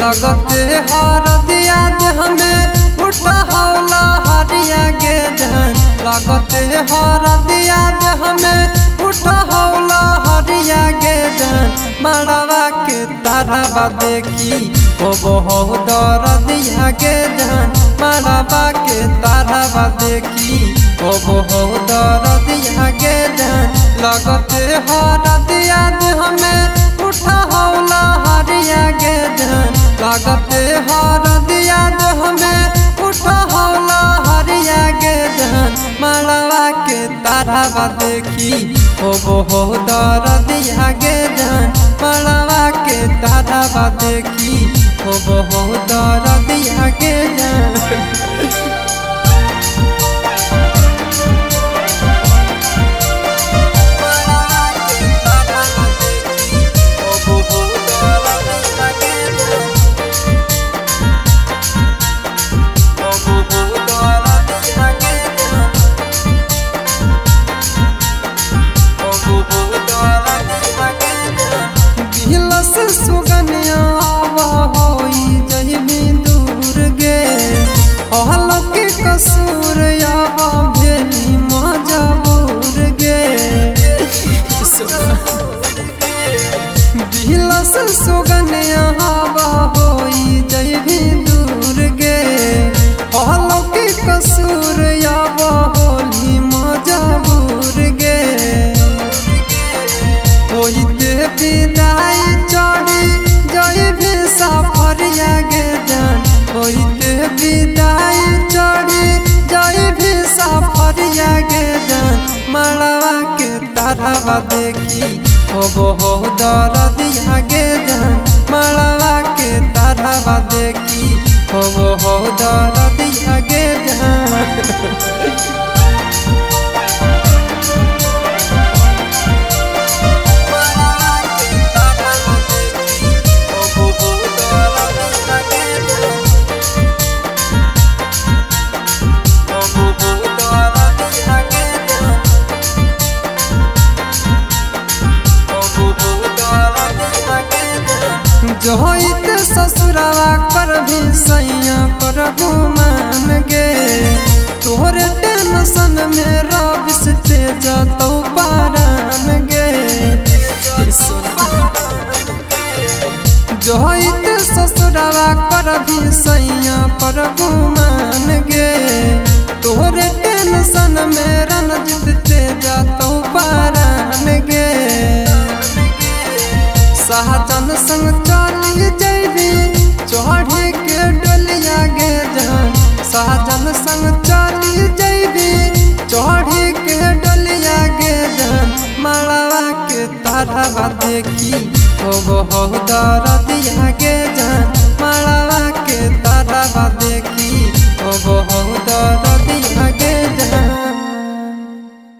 लगते हर दिया हमें उठा हौला हरिया गे जान लगते हर दिया हमें उठा हौला हरिया गे जान मड़वा के तारा देखी ओ बहु डर दिया गे जान मड़वा के तारा देखी ओ बहु डर दिया गे जान लगते हर दिया हमें उठा हौला हरिया गे जान लगते हर दिया हमें उठा हौला हरिया गे जान मड़वा के तारा देखी ओ बहु डर दिया गे जान मड़वा के तारा देखी ओ बहु डर दिया गे जान। सुगनिया होई जहिमी दूर गे हल के कसूर भेली मजबूर गे दिलस सुगनिया होई जहिमी दूर गे हल के कसूर होली मजबूर गे होइते विदाई चढ़ी जय भी सफरिया गे जान होइते विदाई चढ़ी जय भी सफरिया गे जान मड़वा के तारा देखी ओ बहु डर दिया गे जान मड़वा के तारा देखी ओ बहु डर दिया गे जान। जो होते ससुरवा कर भी सैया पर घुमान गे तोहरे टेंशन में रबिस तेज तो पारान गे जो होते ससुरवा कर भी सैया पर घुमान गे तोहरे टेंशन में रणजित तेज तो पारान गे सहजन संग चली जैबी चढ़ी के डलिया गे जान सहजन संग चली जैबी चढ़ी के डलिया गे जान मड़वा के तारा देखी ओ बहु डर दिया गे जान मड़वा के तारा देखी ओ बहु डर दिया गे